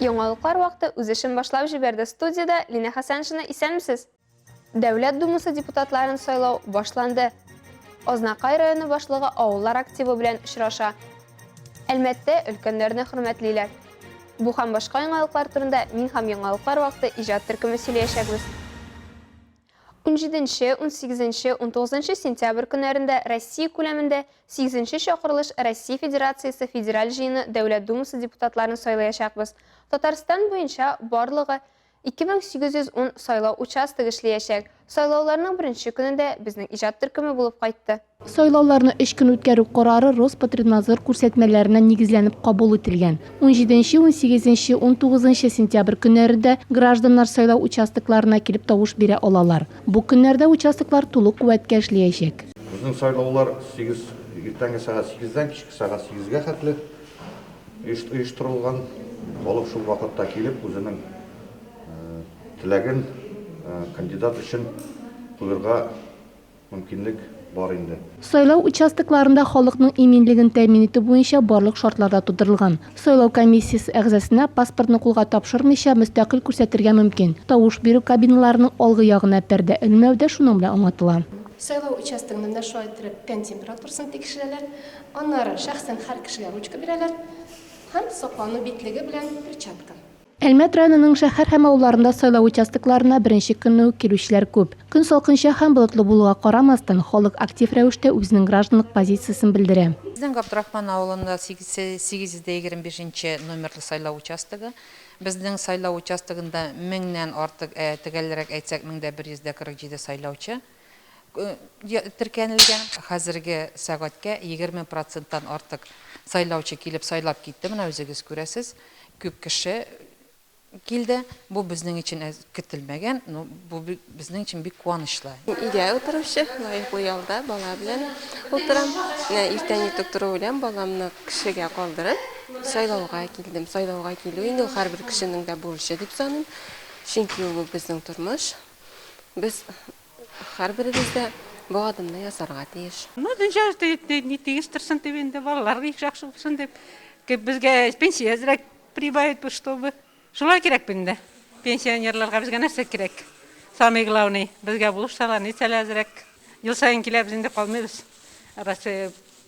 Яңалыклар вакыты үз эшен башлап җибәрде. Студияда Лина Хасаншина, исәнмесез? Дәүләт Думасы депутатларын сайлау башланды. Азнакай районы башлыгы авыллар активы белән очраша. Әлбәттә, өлкәннәрне хөрмәтлиләр. Бу һәм башка яңалыклар турында мин һәм яңалыклар вакыты иҗат төркеме сөйләячәкбез. 17, 18, 19 сентябрь көннәрендә Россия күләмендә 8-нче чакырылыш Россия Федерациясе Федераль җыены Дәүләт Думасы депутатларын сайлаячакбыз. Татарстан буенча барлыгы 2810 сайлау участогы эшләячәк. Сайлауларның беренче көнендә безнең иҗат төркеме булып кайтты. Сайлауларны 3 көн үткәрү карары Роспотребнадзор күрсәтмәләренә нигезләнеп кабул ителгән. 17, 18, 19 сентябрь көннәрендә гражданнар сайлау участокларына килеп тавыш бирә алалар. Бу көннәрдә участоклар тулы куәткә эшләячәк. Безнең сайлаулар 8 иртәнге сәгать 8-дән кичке сәгать 8-гә хәтле оештырылган. Халык шул вакытта килеп үзенең теләген кандидат өчен куярга мөмкинлек бар инде. Сайлау участокларында халыкның иминлеген тәэмин итү буенча барлык шартларда тудырылган. Сайлау комиссиясе әгъзасына паспортны кулга тапшырмыйча мөстәкыйль күрсәтергә мөмкин. Тавыш бирү кабиналарының алгы ягына пәрдә элмәүдә шуның белән аңлатыла. Сайлау участогында нашла тән температурасын тикшерәләр, аннары шәхсән һәр кешегә ручка бирәләр һәм саклану битлеге белән перчатка. Әлмәт районының шәһәр һәм авылларында сайлау участокларына беренче көнне үк килүчеләр күп. Көн салкынча һәм болытлы булуга карамастан, халык актив рәвештә үзенең гражданлык позициясын белдерә. Безнең Габдрахман авылында 805 номерлы сайлау участогы. Безнең сайлау участогында 1000-нән артык, төгәлрәк әйтсәк 1147 сайлаучы теркәнелгән. Хәзерге сәгатькә 20%-тан артык сайлаучы килеп сайлап китте. Менә үзегез күрәсез. Күп кеше килде. Бу безнең өчен көтелмәгән, бу безнең өчен бик куанычлы. Өйдә утыручы, лаеклы ялда бала белән утырам. Иртән итеп тору белән баламны кешегә калдырып, сайлауга килдем. Сайлауга килү инде һәрбер кешенең дә бурычы дип саныйм. Чөнки ул безнең тормыш. Без һәрберебез дә бу адымны ясарга тиеш. Дөнья тигез торсын дип инде балалар яхшы булсын дип, безгә пенсия әзрәк прибавить, чтобы шулай кирәк инде. Пенсионерларга безгә нәрсә кирәк? Самый главный, безгә булышсалар, ничәләр әзрәк. Ел сайын киләбез инде калмыйбыз. Раз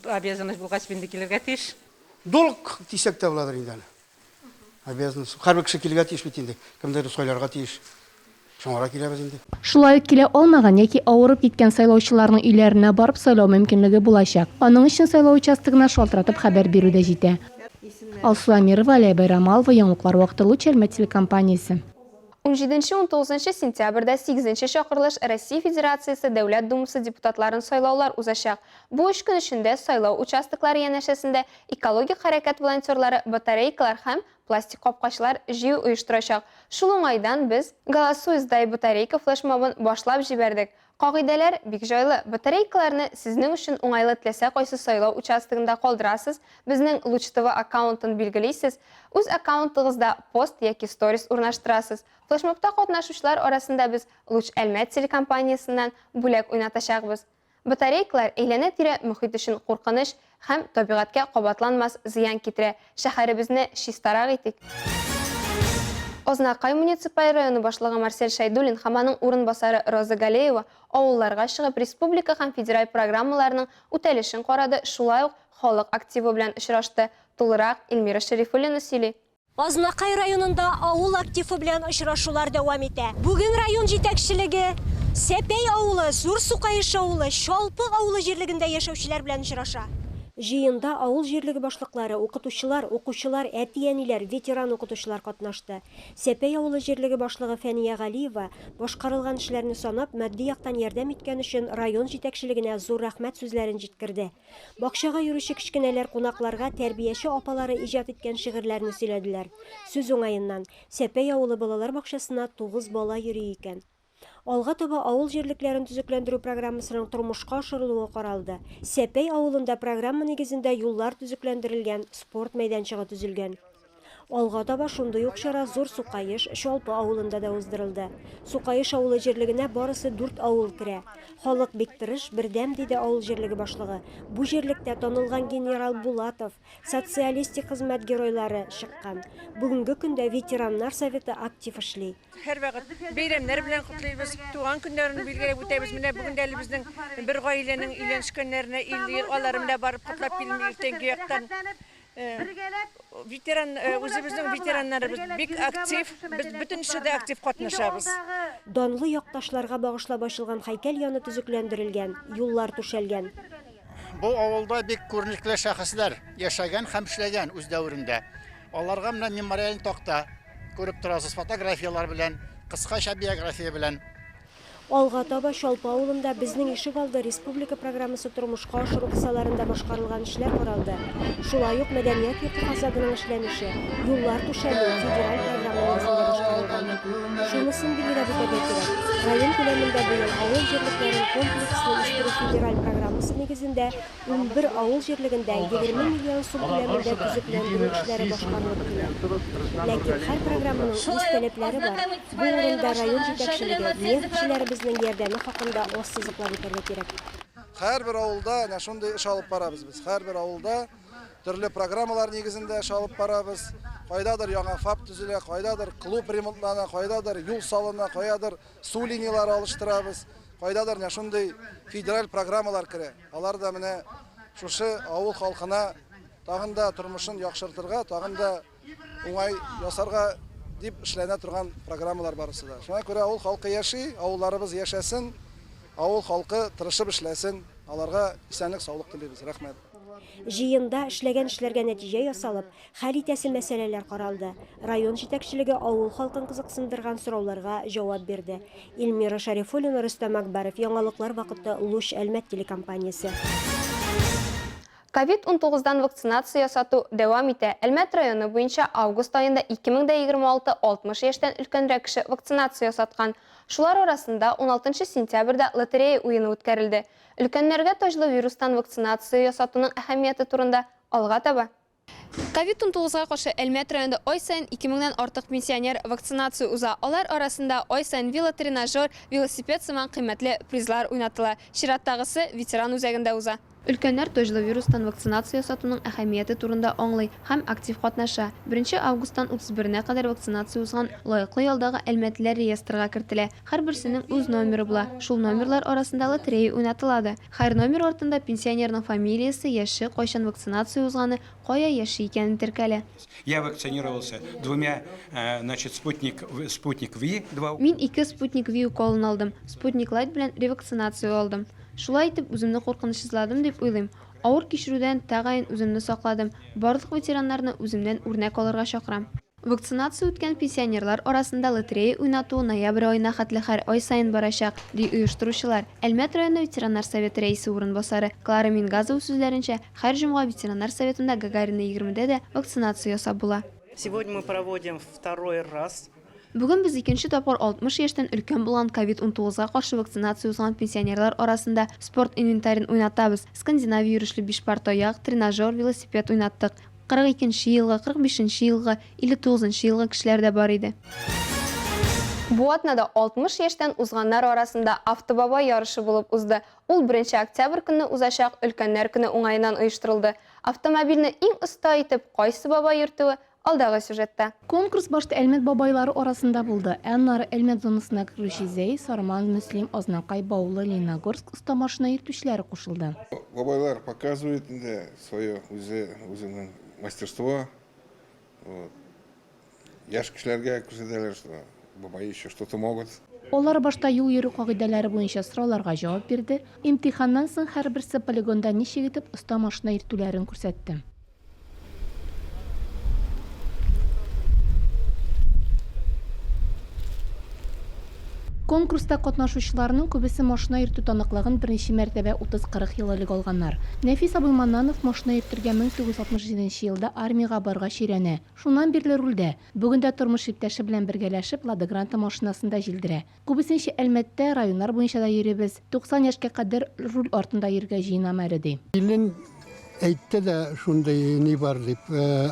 обязанность булгач инде килергә тиеш. Долг тисәк тә буладыр инде. Обязанность. Һәрбер кеше килергә тиеш бит инде. Кемдер сайларга тиеш. Шуңара киләбез инде. Шулай килә алмаган яки авырып киткән сайлаучыларның өйләренә барып сайлау мөмкинлеге булачак. Аның өчен сайлау участогына шалтыратып хәбәр бирү дә җитә. Алсу Амирова, Алия Байрамалова, Яңалыклар вакыты Луч Әлмәт телекомпаниясе. 17-19 сентябрьдә 8-нче чакырылыш Россия Федерациясе Дәүләт Думасы депутатларын сайлаулар узачак. Бу 3 көн эчендә сайлау участоклары янәшәсендә экологик хәрәкәт волонтерлары батарейкалар һәм пластик капкачлар җыю оештырачак. Шул уңайдан без «Голосуй, сдай батарейка» флешмобын башлап җибәрдек. Кагыйдәләр бик җайлы. Батарейкаларны сезнең өчен уңайлы теләсә кайсы сайлау участогында калдырасыз, безнең Луч ТВ аккаунтын билгелисез, үз аккаунтыгызда пост яки сторис урнаштырасыз. Флешмобта катнашучылар арасында без Луч Әлмәт телекомпаниясеннән бүләк уйнатачакбыз. Батарейкалар әйләнә-тирә мөхит өчен куркыныч һәм табигатькә кабатланмас зыян китерә. Шәһәребезне чистарак итик. Азнакай муниципаль районы башлыгы Марсель Шайдуллин һәм аның урынбасары Роза Галеева авылларга чыгып республика һәм федераль программаларның үтәлешен карады, шулай ук халык активы белән очрашты. Тулырак Эльмира Шәрифуллина сөйли. Азнакай районында авыл активы белән очрашулар дәвам итә. Бүген район җитәкчелеге Сәпәй авылы, Зур Сукаеш авылы, Шалпы авылы җирлегендә яшәүчеләр белән очраша. Җыенда авыл җирлеге башлыклары, укытучылар, укучылар, әти-әниләр, ветеран укытучылар катнашты. Сәпәй авылы җирлеге башлыгы Фәния Галиева башкарылган эшләрне санап, матди яктан ярдәм иткән өчен район җитәкчелегенә зур рәхмәт сүзләрен җиткерде. Бакчага йөрүче кичкенәләр кунакларга тәрбияче апалары иҗат иткән шигырьләрне сөйләделәр. Сүз уңаеннан Сәпәй авылы балалар бакчасына 9 бала йөри икән. Алга таба авыл җирлекләрен төзекләндерү программасының тормышка ашырылуы каралды. Сәпәй авылында программа нигезендә юллар төзекләндерелгән, спорт мәйданчыгы төзелгән. Алга таба шундый ук чара Зур Сукайыш Шолпы авылында да уздырылды. Сукайыш авылы җирлегенә барысы 4 авыл керә. Халык бик тырыш, бердәм диде авыл җирлеге башлыгы. Бу җирлектә танылган генерал Булатов, социалистик хезмәт геройлары чыккан. Бүгенге көндә ветераннар советы актив эшли. Һәр вакыт бәйрәмнәр белән котлыйбыз, туган көннәрен билгеләп үтәбез. Менә бүген дә безнең бер гаиләнең өйләнешкәннәренә 50 ел аларым да барып котлап килми иртәнге яктан. Ветеран үзебезнең ветераннарыбыз бик актив, без бөтен эшдә актив катнашабыз. Данлы якташларга багышлап ачылган һәйкәл яны төзекләндерелгән, юллар түшәлгән. Бу авылда бик күренекле шәхесләр яшәгән һәм эшләгән үз дәверендә. Аларга менә мемориаль такта күреп торасыз фотографиялар белән, кыскача биография белән. Алга таба Шолпы авылында безнең ишек алды республика программасы тормышка ашыру кысаларында башкарылган эшләр каралды. Шулай ук мәдәният йорты фасадының эшләнеше, юллар түшәлү федераль программасында башкарылган. Шунысын билгеләп үтәргә кирәк. Район күләмендә быел авыл җирлекләрен комплекслы үстерү федераль программасы нигезендә 11 авыл җирлегендә 20 миллион сум күләмендә төзекләндерү эшләре башкарылып килә. Ләкин һәр программаның үз таләпләре бар. Бу урында район җитәкчелеге, нефтчеләре безнең ярдәме хакында аз сызыклар итәргә кирәк. Һәр бер авылда шундый эш алып барабыз без. Һәр бер авылда төрле программалар нигезендә эш алып барабыз. Кайдадыр яңа ФАП төзелә, кайдадыр клуб ремонтлана, кайдадыр юл салына, кайдадыр су линиялары алыштырабыз. Кайдадыр шундый федераль программалар керә. Алар да менә шушы авыл халкына тагын да тормышын яхшыртырга, тагын да уңай ясарга дип эшләнә торган программалар барысы да. Шуңа күрә авыл халкы яши, авылларыбыз яшәсен, авыл халкы тырышып эшләсен. Аларга исәнлек, саулык телибез. Рәхмәт. Җыенда эшләгән эшләргә нәтиҗә ясалып, хәл итәсе мәсьәләләр каралды. Район җитәкчелеге авыл халкын кызыксындырган сорауларга җавап бирде. Илмира Шарифуллина, Рөстәм Акбаров, Яңалыклар вакыты, Луч Әлмәт телекомпаниясе. COVID-19-дан вакцинация ясату дәвам итә. Әлмәт районы буенча август айында 2026-60 яшьтән өлкәнрәк кеше вакцинация ясаткан. Шулар арасында 16 сентябрьдә лотерея уены үткәрелде. Өлкәннәргә таҗлы вирустан вакцинация ясатуның әһәмияте турында алга таба. COVID-19-га каршы Әлмәт районында ай сайын 2000-дән артык пенсионер вакцинация уза. Алар арасында ай сайын велотренажер, велосипед сыман кыйммәтле призлар уйнатыла. Чираттагысы ветеран үзәгендә уза. Өлкәннәр таҗлы вирустан вакцинация ясатуның әһәмияте турында аңлый һәм актив катнаша. 1 августтан 31-нә кадәр вакцинация узган лаеклы ялдагы Әлмәтлеләр реестрга кертелә. Һәрберсенең үз номеры була. Шул номерлар арасында лотерея уйнатылады. Һәр номер артында пенсионерның фамилиясе, яше, кайчан вакцинация узганы, кая яши икәнен теркәлә. Я вакцинировался двумя, Спутник V. Мин 2 Спутник V уколын алдым. Спутник Light белән ревакцинация алдым. Шулай итеп, үземне куркынычсызладым дип уйлыйм. Авыр кичерүдән тәгаен үземне сакладым. Барлык ветераннарны үземнән үрнәк алырга чакырам. Вакцинация үткән пенсионерлар арасында лотерея уйнату ноябрь аена хәтле һәр ай сайын барачак, ди оештыручылар. Әлмәт районы ветераннар советы рәисе урынбасары Клара Мингазова сүзләренчә, һәр җомга ветераннар советында Гагарина 20-дә дә вакцинация ясап була. Сегодня мы проводим второй раз. Бүген без икенче тапкыр 60 яшьтән өлкән булган COVID-19-га каршы вакцинация узган пенсионерлар арасында спорт инвентарен уйнатабыз. Скандинавия йөрүшле 5 пар таяк, тренажер, велосипед уйнаттык. 42-нче елгы, 45-нче елгы, 59-нчы елгы кешеләр дә бар иде. Бу атнада 60 яшьтән узганнар арасында автобаба ярышы булып узды. Ул 1 октябрь көнне узачак өлкәннәр көне уңаеннан оештырылды. Автомобильне иң оста итеп кайсы баба йөртүе алдагы сюжетта. Конкурс башта Әлмәт бабайлары арасында булды. Аннары Әлмәт зонасына кирүче Зәй, Сарман, Мөслим, Азнакай, Баулы, Лениногорск оста машина йөртүчеләре кушылды. Бабайлар показывают свое үзенең мастерство. Яшь кешеләргә күрсәтәләр, что бабай еще что-то могут. Олар башта юл йөрү кагыйдәләре буенча сорауларга җавап бирде. Имтиханнан соң һәрберсе полигонда ничек итеп оста машина йөртүләрен күрсәтте. Конкурста катнашучыларның күбесе машина йөртү таныклыгын беренче мәртәбә 30-40 ел элек алганнар. Нәфис Абыйманнанов машина йөртергә 1967 елда армиягә барга чирәнә. Шуннан бирле рульдә. Бүген дә тормыш иптәше белән бергәләшеп Лада Гранта машинасында җилдерә. Күбесенчә Әлмәттә районнар буенча да йөрибез. 90 яшькә кадәр руль артында йөргә җыенам әле ди. әйтті де шундай не бар деп,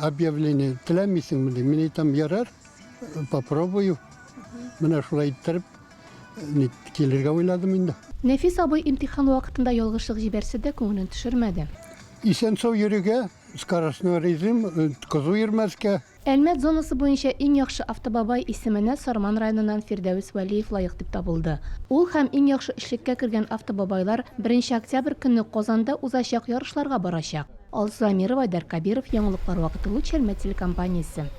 объявление тілемейсің деп. Мен айтам, ярар, попробую. Мына шулай айттырып, келерге ойладым енді. Нәфис абый имтихан вакытында ялгышлык җибәрсә дә күңелен төшермәде. Исән сау йөрүгә, скоростной режим, кызу йөрмәскә. Әлмәт зонасы буенча иң яхшы автобабай исеменә Сарман районыннан Фирдәвис Вәлиев лаек дип табылды. Ул һәм иң яхшы эшлеккә кергән автобабайлар 1 октябрь көнне Казанда узачак ярышларга барачак. Алсу Амирова, Айдар Кабиров, Яңалыклар вакыты Луч Әлмәт телекомпаниясе.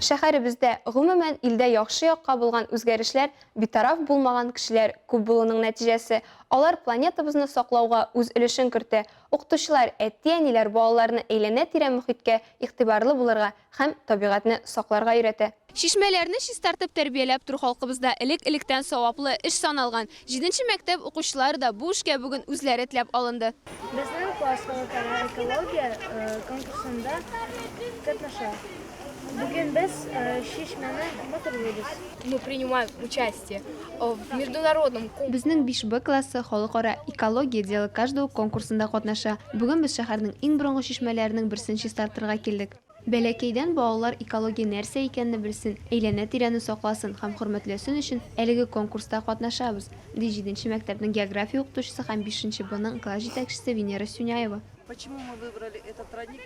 Шәһәребездә гомумән илдә яхшы якка булган үзгәрешләр, битараф булмаган кешеләр күп булуның нәтиҗәсе. Алар планетабызны саклауга үз өлешен кертә. Укытучылар, әти-әниләр балаларны әйләнә-тирә мөхиткә игътибарлы булырга һәм табигатьне сакларга өйрәтә. Шишмәләрне чистартып тәрбияләп туру халкыбызда элек-электән саваплы эш саналган. 7нче мәктәп укучылары да бу эшкә бүген үзләре теләп алынды. Безнең класска экология конкурсында катнаша. Бүген без шишмәне моторлыйбыз. Мы принимаем участие в международном конкурсе. Безнең 5Б классы халыкара экология делы каждого конкурсында катнаша. Бүген без шәһәрнең иң борынгы шишмәләренең берсен чистартырга килдек. Бәләкәйдән балалар экология нәрсә икәнне белсен, әйләнә-тирәне сакласын һәм хөрмәтләсен өчен әлеге конкурста катнашабыз, ди 7нче мәктәпнең география укытучысы һәм 5нче Бның класс җитәкчесе Венера Сюняева. Почему мы выбрали этот родник?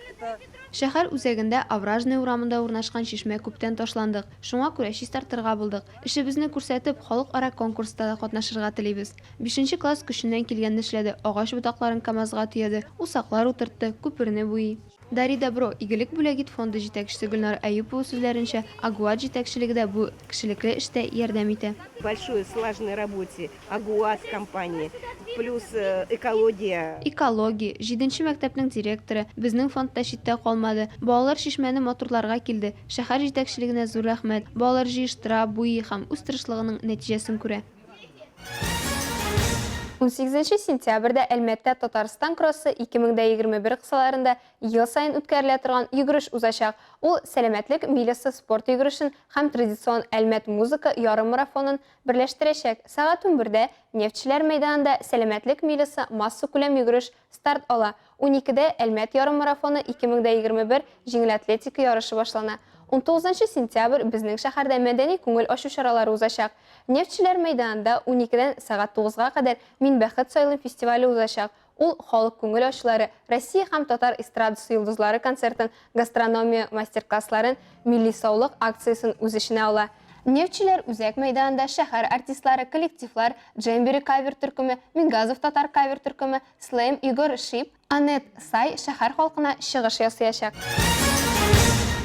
Шәһәр үзәгендә Авражный урамында урнашкан шишмә күптән ташландык. Шуңа күрә чистартырга булдык. Эшебезне күрсәтеп, халыкара конкурста да катнашырга телибез. 5нче класс көченнән килгәнне эшләде. Агач ботакларын КамАЗга төяде, усаклар утыртты, күперне буй. Дари Добро игелек бүләгит фонды җитәкчесе Гөлнар Әюпова сүзләренчә, Агуат җитәкчелеге бу кешелекле эштә ярдәм итә. Большой слаженной работе Агуат компании плюс экология. Экология 7нче мәктәпнең директоры безнең фондта читтә калмады. Балалар шишмәне моторларга килде. Шәһәр җитәкчелегенә зур рәхмәт. Балалар җыештыра, буй һәм үз тырышлыгының нәтиҗәсен күрә. 18 сентябрьдә Әлмәттә Татарстан кроссы 2021 кысаларында ел сайын үткәрелә торган йөгереш узачак. Ул сәламәтлек милисы спорт йөгерешен һәм традицион Әлмәт музыка ярым марафонын берләштерәчәк. Сәгать 11дә Нефтчеләр мәйданында сәламәтлек милисы масса күләм йөгереш старт ала. 12дә Әлмәт ярым марафоны 2021 җиңел атлетика ярышы башлана. 19 сентябрь безнең шәһәрдә мәдәни күңел ачу чаралары узачак. Нефтчеләр мәйданында 12дән сәгать 9га кадәр Мин бәхет сайлы фестивале узачак. Ул халык күңел ачулары, Россия һәм татар эстрадасы йолдызлары концертын, гастрономия мастер-классларын, милли саулык акциясын үз эченә ала. Нефтчеләр үзәк мәйданында шәһәр артистлары, коллективлар, Джембери кавер төркеме, Мингазов татар кавер төркеме, Слэм Игорь Шип, Анет Сай шәһәр халкына чыгыш ясаячак.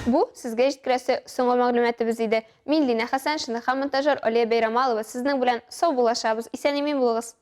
Бу сезгә җиткерәсе соңгы мәгълүматыбыз иде. Мин Лина Хәсән, шуны һәм монтажер Алия Бәйрамалова сезнең белән сау булашабыз. Исән-имин булыгыз.